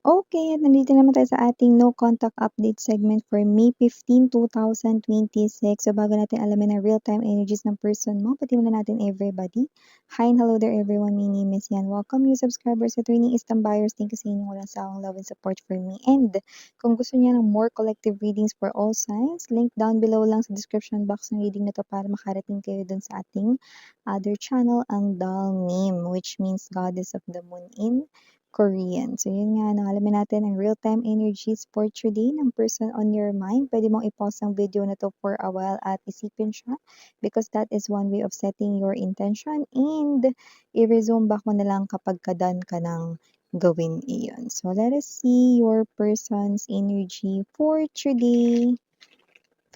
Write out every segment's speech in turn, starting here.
Okay, at nandito naman tayo sa ating no contact update segment for May 15, 2026. So bago natin alamin ang real-time energies ng person mo, pati muna natin everybody. Hi and hello there everyone, my name is Yan. Welcome new subscribers at Winning Eastern Buyers. Thank you sa inyong walang sawang love and support for me. And kung gusto niya ng more collective readings for all signs, link down below lang sa description box ng reading na to para makarating kayo dun sa ating other channel, ang Doll Name, which means Goddess of the Moon in Korean. So, yun nga, no, alamin natin ang real-time energies for today ng person on your mind. Pwede mong i-pause ang video na to for a while at isipin siya because that is one way of setting your intention and i-resume back mo na lang kapag ka-done ka ng gawin iyon. So, let us see your person's energy for today.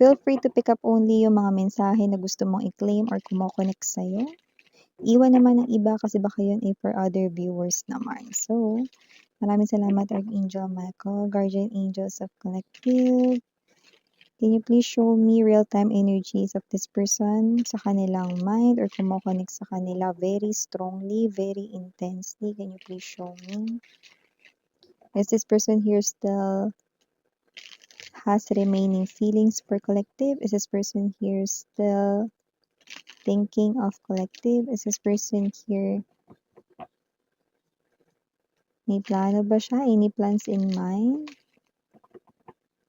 Feel free to pick up only yung mga mensahe na gusto mong i-claim or kumokonek sa'yo. Iwan naman ng iba kasi baka yun for other viewers naman. So, maraming salamat Archangel Michael, Guardian Angels of Collective. Can you please show me real-time energies of this person sa kanilang mind or kumokonek sa kanila very strongly, very intensely? Can you please show me? Is this person here still has remaining feelings for collective? Is this person here still thinking of collective? Is this person here, may plano ba siya? Any plans in mind?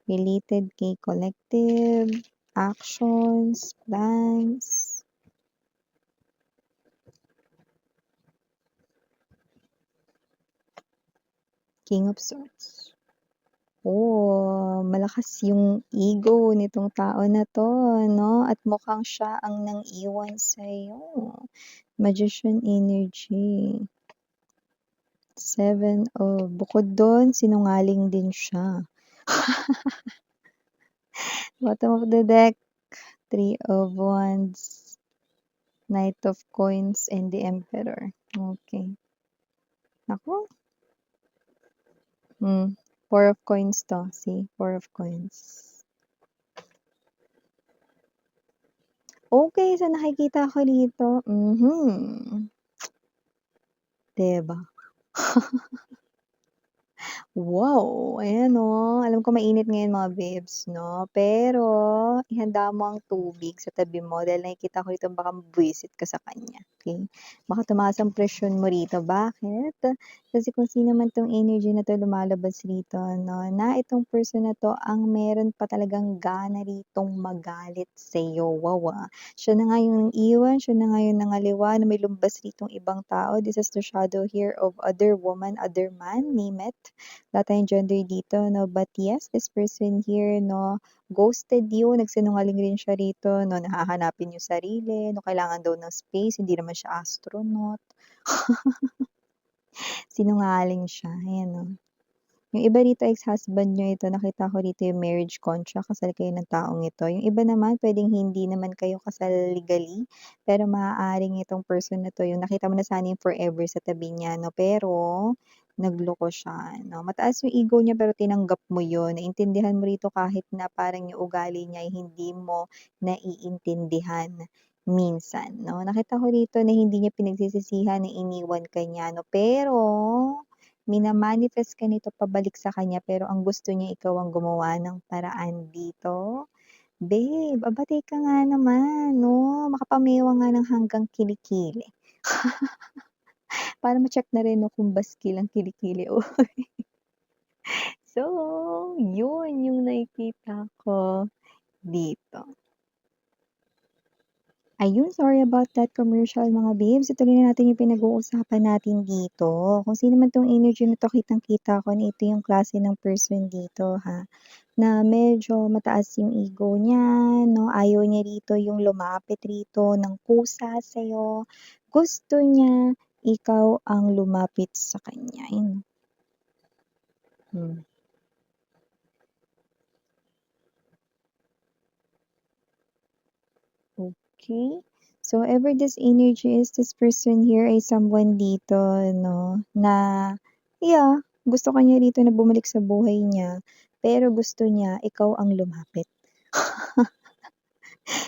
Related kay collective, actions, plans. King of Swords. Oh, malakas yung ego nitong tao na to, no? At mukhang siya ang nang-iwan sa'yo. Magician energy. 7 of, bukod doon, sinungaling din siya. Bottom of the deck, 3 of Wands, Knight of Coins, and the Emperor. Okay. Ako? 4 of Coins to. See? 4 of Coins. Okay, so nakikita ko dito. Diba? Wow! Ayan o. Alam ko mainit ngayon mga babes, no? Pero, ihanda mo ang tubig sa tabi mo dahil nakikita ko dito baka mabwisit ka sa kanya. Okay? Baka tumaas ang presyon mo rito. Bakit? Kasi kung sino man tong energy na to lumalabas rito, no? Na itong person na to ang meron pa talagang gana ritong magalit sa iyo. Wow, Siya na nga yung iwan, siya na nga yung nangaliwa na may lumbas ritong ibang tao. This is the shadow here of other woman, other man, name it. Wala tayong gender dito, no? But yes, this person here, no, ghosted you, nagsinungaling rin siya rito, no, nahahanapin yung sarili, no, kailangan daw ng space, hindi naman siya astronaut. Sinungaling siya, ayan, no. Yung iba rito, ex-husband nyo ito, nakita ko rito yung marriage contract, kasal kayo ng taong ito. Yung iba naman, pwedeng hindi naman kayo kasal legally, pero maaaring itong person na to, yung nakita mo na sana yung forever sa tabi niya, no? Pero, nagloko siya, no? Mataas yung ego niya, pero tinanggap mo yun. Naintindihan mo rito kahit na parang yung ugali niya ay hindi mo naiintindihan minsan, no? Nakita ko rito na hindi niya pinagsisisihan na iniwan ka niya, no? Pero, mina-manifest ka nito pabalik sa kanya pero ang gusto niya ikaw ang gumawa ng paraan dito. Babe, abate ka nga naman, no? Makapamewang nga ng hanggang kilikili. Para ma-check na rin, no, kung baskil ang kilikili o so, yun yung nakikita ko dito. Ayun, sorry about that commercial mga babes. Ituloy na natin yung pinag-uusapan natin dito. Kung sino man 'tong energy na 'to, kitang-kita ko na ito yung klase ng person dito, ha, na medyo mataas yung ego niya, 'no, ayaw niya rito yung lumapit rito ng kusa sa'yo. Gusto niya ikaw ang lumapit sa kanya, yun. Okay. So, ever this energy is this person here ay someone dito, no, na, yeah, gusto ka niya rito na bumalik sa buhay niya, pero gusto niya ikaw ang lumapit.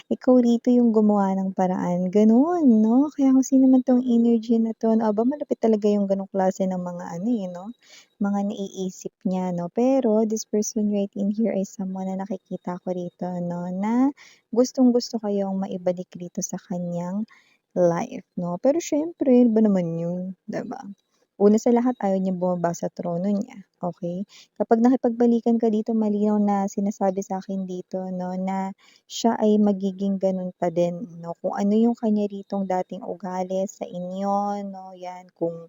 Ikaw rito yung gumawa ng paraan, gano'n 'no? Kaya kung sino man 'tong energy na 'to, aba malapit talaga yung gano'ng klase ng mga ano, eh, 'no, mga naiisip niya 'no. Pero this person right in here ay someone na nakikita ko rito 'no, na gustong-gusto kayong maibalik rito sa kaniyang life 'no. Pero siyempre, ano ba naman yun, 'di ba? Una sa lahat ayaw niyang bumaba sa trono niya, okey? Kapag nakipagbalikan ka dito malinaw na sinasabi sa'kin dito 'no, na siya ay magiging gano'n pa din 'no, kung ano yung kanya ritong dating ugali sa inyo 'no, 'yan kung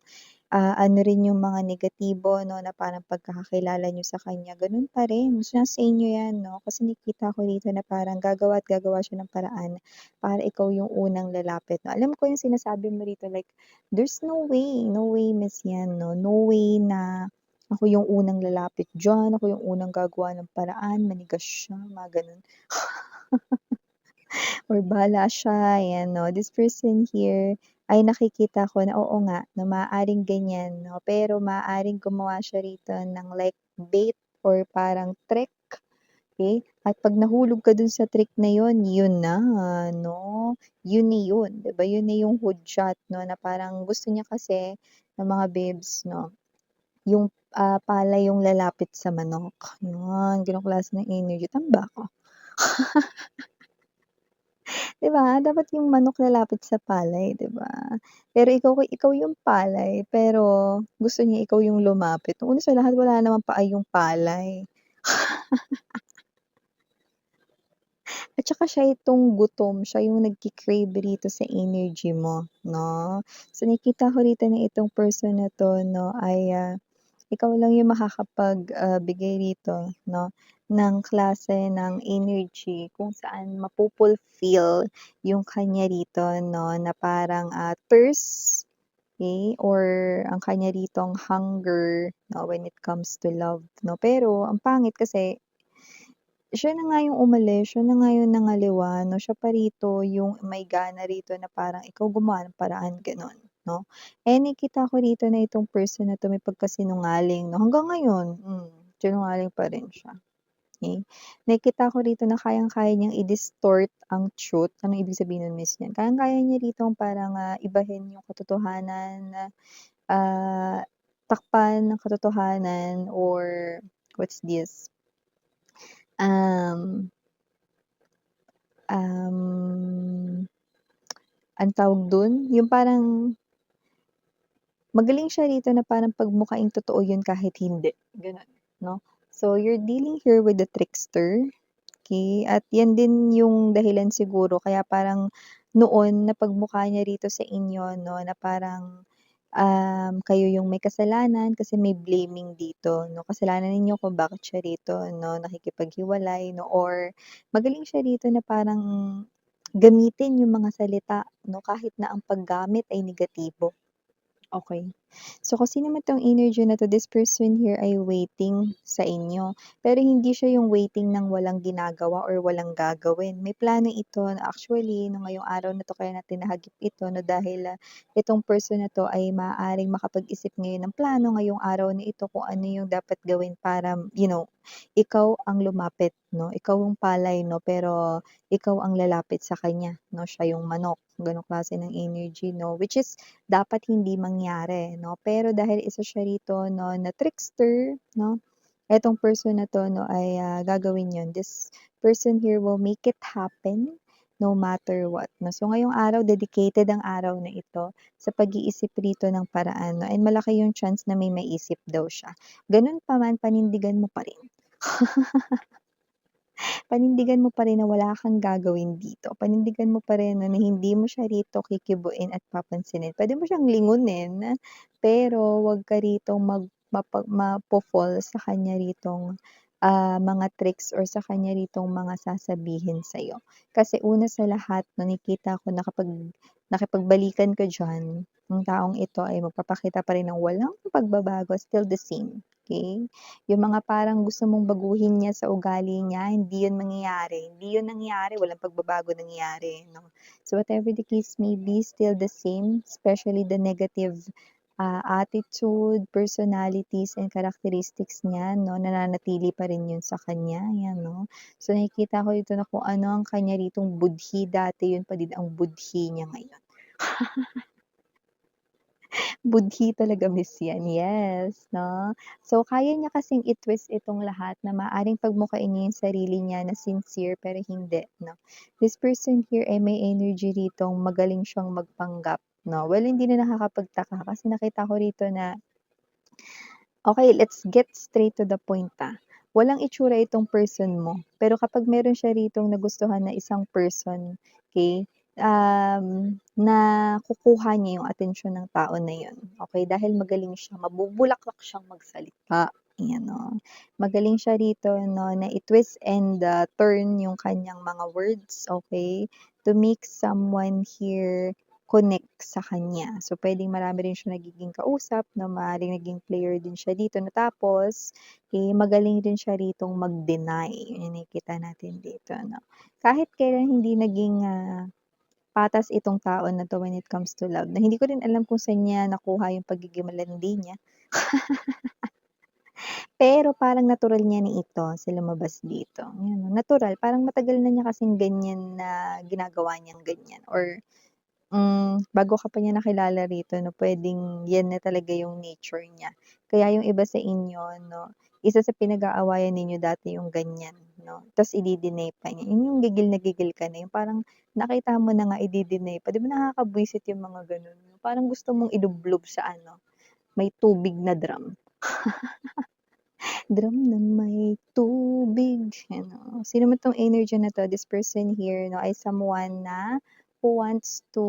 ano rin yung mga negatibo 'no, na parang pagkakakilala niyo sa kanya gano'n pa rin, nasa inyo 'yan 'no. Kasi nakikita ko dito na parang gagawa at gagawa siya ng paraan para ikaw yung unang lalapit 'no. Alam ko yung sinasabi mo rito like, "There's no way miss 'yan 'no, no way na ako yung unang lalapit diyan, ako yung unang gagawa ng paraan, manigas siya," mga gano'n. Or bahala siya, ayan 'no. This person here ay nakikita ko na oo nga, na maaaring ganyan 'no, pero maaaring gumawa siya rito ng like bait or parang trick, okey? At 'pag nahulog ka dun sa trick na yun, yun na 'no, yun na yun, 'di ba? Yun na yung hudyat 'no, na parang gusto niya kasi ng mga babes 'no, yung, palay yung lalapit sa manok, yun, gano'ng klase ng energy, tamba ako. 'Di ba, dapat yung manok lalapit sa palay, 'di ba? Pero ikaw yung palay, pero gusto niya ikaw yung lumapit. Una sa lahat wala namang paa yung palay, at saka siya itong gutom, siya yung nagki-crave rito sa energy mo, 'no? So, nakikita ko rito na itong person na 'to 'no ay, ikaw lang yung bigay rito 'no, ng klase ng energy kung saan mafu-fulfill yung kanya rito 'no, na parang, thirst, okey, or ang kanya ritong hunger 'no, when it comes to love 'no. Pero ang pangit kasi siya na nga yung umalis, siya na nga yung nangaliwa 'no, siya pa rito yung may gana rito na parang ikaw gumawa ng paraan, gano'n 'no. Eh, nakikita ko rito na itong person na 'to may pagkasinungaling 'no, hanggang ngayon, sinungaling pa rin siya, okey. Nakikita ko rito na kayang-kaya niyang i-distort ang truth. Anong ibig sabihin nun, Miss, niyan? Kayang-kaya niya ritong parang, ibahin yung katotohanan, ah, takpan ng katotohanan or what's this, um Um, anong tawag dun, yung parang magaling siya rito na parang pagmukhaing totoo yun kahit hindi, gano'n 'no. So, you're dealing here with the trickster, okey, at yan din yung dahilan siguro kaya parang noon napagmukha niya rito sa inyo 'no, na parang, kayo yung may kasalanan kasi may blaming dito 'no. Kasalanan ninyo kung bakit siya rito 'no, nakikipaghiwalay 'no, or magaling siya rito na parang gamitin yung mga salita 'no, kahit na ang paggamit ay negatibo. Okey. So, kung sino man 'tong energy na 'to, this person here ay waiting sa inyo. Pero hindi siya yung waiting ng walang ginagawa or walang gagawin. May plano ito na actually nung ngayong araw na 'to kaya natin nahagip ito 'no, dahil, itong person na 'to ay maaaring makapag-isip ngayon ng plano ngayong araw na ito kung ano yung dapat gawin para, ikaw ang lumapit 'no, ikaw yung palay 'no, pero ikaw ang lalapit sa kanya 'no, siya yung manok, gano'ng klase ng energy 'no, which is dapat hindi mangyari 'no. Pero dahil isa siya rito 'no na trickster 'no, etong person na 'to 'no ay, gagawin yun. This person here will make it happen no matter what 'no. So ngayong araw dedicated ang araw na ito sa pag-iisip rito ng paraan 'no, and malaki yung chance na may maisip daw siya. Ganun pa man panindigan mo pa rin. Panindigan mo pa rin na wala kang gagawin dito, panindigan mo pa rin 'no, na hindi mo siya rito kikibuin at papansinin. Puwede mo siyang lingunin, pero wag ka ritong mapo-fall sa kanya ritong, mga tricks or sa kanya ritong mga sasabihin sa'yo. Kasi una sa lahat nakikita ko na kapag nakipagbalikan ka diyan, ang taong ito ay magpapakita pa rin ng walang pagbabago, still the same, okey? Yung mga parang gusto mong baguhin niya sa ugali niya, hindi yun mangyayari, hindi yun nangyayari, walang pagbabago nangyayari 'no. So whatever the case may be, still the same, especially the negative, attitude, personalities, and characteristics niya 'no, nananatili pa rin 'yun sa kanya, 'yan 'no. So, nakikita ko dito na kung ano ang kanya ritong budhi dati, 'yun pa din ang budhi niya ngayon. Budhi talaga miss 'yan, yes 'no. So, kaya niya kasing i-twist itong lahat na maaaring pagmukhain niya yung sarili niya na sincere pero hindi 'no. This person here ay may energy ritong magaling siyang magpanggap 'no. Well, hindi na nakakapagtaka kasi nakita ko rito na okay, let's get straight to the point, Walang itsura itong person mo, pero kapag meron siya ritong nagustuhan na isang person, okay, nakukuha niya yung atensyon ng tao na yun, okay, dahil magaling siya, mabubulaklak siyang magsalita, ayan 'no. Magaling siya rito 'no na i-twist and, turn yung kanyang mga words, okay, to make someone here connect sa kanya. So, puwedeng marami rin siyang nagiging kausap 'no, maaaring naging player din siya dito na tapos, magaling din siya ritong mag-deny, yun yung nakikita natin dito 'no. Kahit kailan hindi naging, patas itong tao na 'to when it comes to love na hindi ko rin alam kung saan niya nakuha yung pagiging malandi niya, pero parang natural niya na ito sa lumabas dito, yun natural parang matagal na niya kasing ganyan na ginagawa niyang ganyan or bago ka pa niya nakilala rito 'no, puwedeng 'yan na talaga yung nature niya. Kaya yung iba sa inyo 'no, isa sa pinag-aawayan ninyo dati yung ganyan 'no, ta's ide-deny pa niya. Yun yung gigil na gigil ka na, yung parang nakita mo na nga ide-deny pa. 'Di ba nakakabwisit yung mga gano'n, parang gusto mong ilublob sa ano, may tubig na drum. Drum na may tubig, ano. Sino man 'tong energy na 'to, this person here 'no, ay someone na who wants to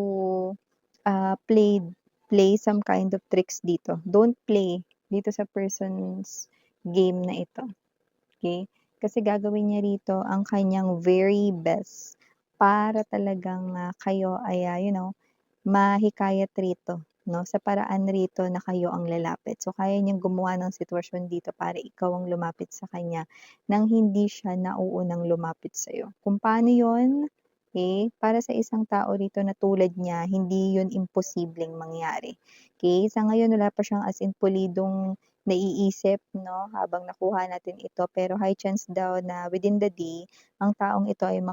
play some kind of tricks dito. Don't play dito sa person's game na ito, okay? Kasi gagawin niya rito ang kanyang very best para talagang, kayo ay, mahikayat rito 'no, sa paraan rito na kayo ang lalapit. So, kaya niyang gumawa ng sitwasyon dito para ikaw ang lumapit sa kanya nang hindi siya nauunang lumapit sa'yo. Kung paano 'yun, para sa isang tao rito na tulad niya, hindi 'yun imposibleng mangyari, Sa ngayon wala pa siyang as in pulidong naiisip 'no, habang nakuha natin ito, pero high chance daw na within the day, ang taong ito ay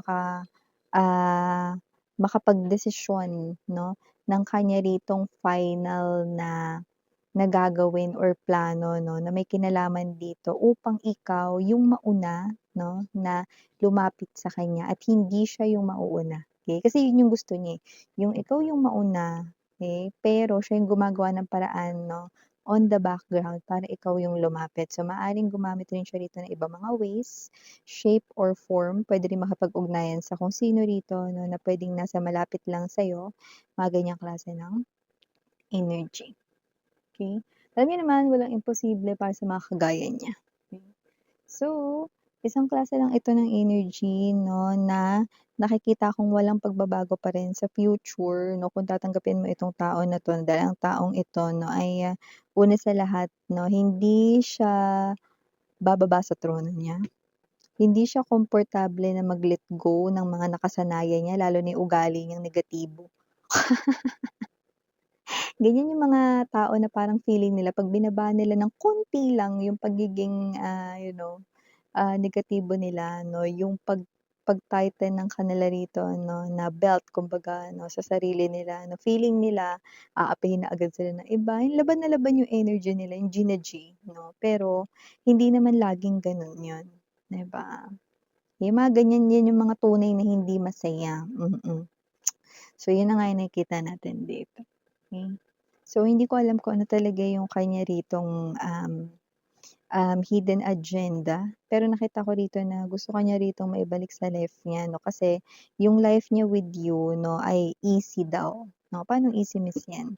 ah, makapagdesisyon 'no, ng kanya ritong final na gagawin or plano 'no, na may kinalaman dito upang ikaw yung mauna 'no, na lumapit sa kanya at hindi siya yung mauuna, Kasi yun yung gusto niya, yung ikaw yung mauna, pero siya yung gumagawa ng paraan 'no, on the background para ikaw yung lumapit. So, maaaring gumamit rin siya rito ng ibang mga ways, shape or form. Puwede rin makipag-ugnayan sa kung sino rito 'no, na puwedeng nasa malapit lang sa'yo, mga ganyang klase ng energy. Alam niyo naman walang imposible para sa mga kagaya niya. Okay. So, isang klase lang ito ng energy 'no, na nakikita kong walang pagbabago pa rin sa future 'no, kung tatanggapin mo itong tao na 'to dahil ang taong ito 'no ay, una sa lahat 'no, hindi siya bababa sa trono niya. Hindi siya komportable na mag-let go ng mga nakasanayan niya lalo na yung ugali niyang negatibo. Ganyan yung mga tao na parang feeling nila 'pag binaba nila ng konti lang yung pagiging, negatibo nila 'no, yung pag-tighten ng kanila rito 'no, na belt kumbaga 'no, sa sarili nila 'no, feeling nila aapihin na agad sila ng iba, yung laban na laban yung energy nila, yung Gina G 'no, pero hindi naman laging gano'n yun, 'di ba? Yung mga ganyan, yan yung mga tunay na hindi masaya. So, yun na nga yung nakikita natin dito, okey. So, hindi ko alam kung ano talaga yung kanya ritong, hidden agenda, pero nakita ko rito na gusto ka niya ritong maibalik sa life niya 'no, kasi yung life niya with you 'no, ay easy daw 'no. Paanong easy miss 'yan?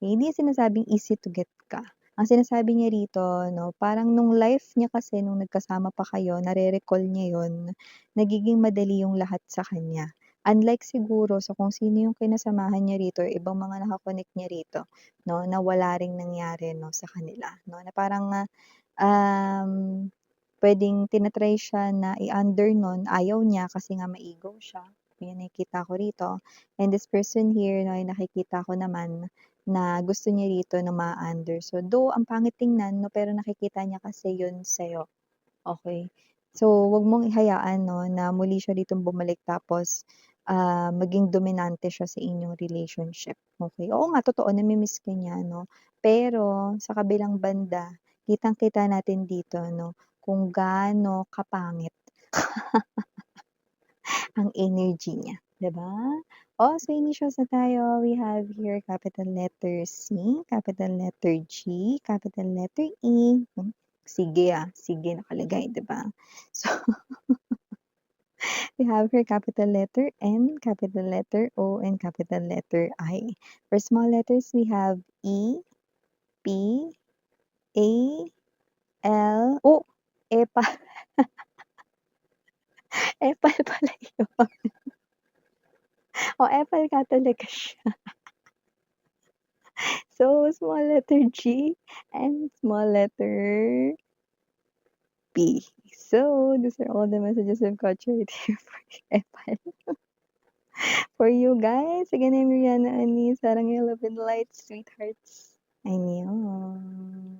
Hindi sinasabing easy to get ka. Ang sinasabi niya rito 'no, parang nung life niya kasi nung nagkasama pa kayo, nare-recall niya yun, nagiging madali yung lahat sa kanya. Unlike siguro sa kung sino yung kinasamahan niya rito or ibang mga naka-connect niya rito 'no, na wala ring nangyari 'no, sa kanila 'no, na parang, puwedeng tina-try siya na i-under nun, ayaw niya kasi nga ma-ego siya, 'yan nakikita ko rito. And this person here 'no, ay nakikita ko naman na gusto niya rito na ma-under. So, though ang pangit tingnan 'no, pero nakikita niya kasi yun sa'yo, okey? So, wag mong ihayaan 'no, na muli siya ditong bumalik tapos, maging dominante siya sa inyong relationship, okey? Oo nga, totoo nami-miss ka niya 'no, pero sa kabilang banda, kitang-kita natin dito 'no, kung gaano kapangit ang energy niya, 'di ba? Oh, so initials na tayo. We have here capital letter C, capital letter G, capital letter E. Sige, sige nakalagay, 'di ba? So, we have here capital letter N, capital letter O, and capital letter I. For small letters, we have E, P, A, L, oh, epal, epal pala yun. Oh, epal nga talaga siya. So, small letter G and small letter P. So, these are all the messages I've got you right here for epal. For you guys, again, I'm Rihanna Ani. Sarang your love and light, sweethearts. Annyeong.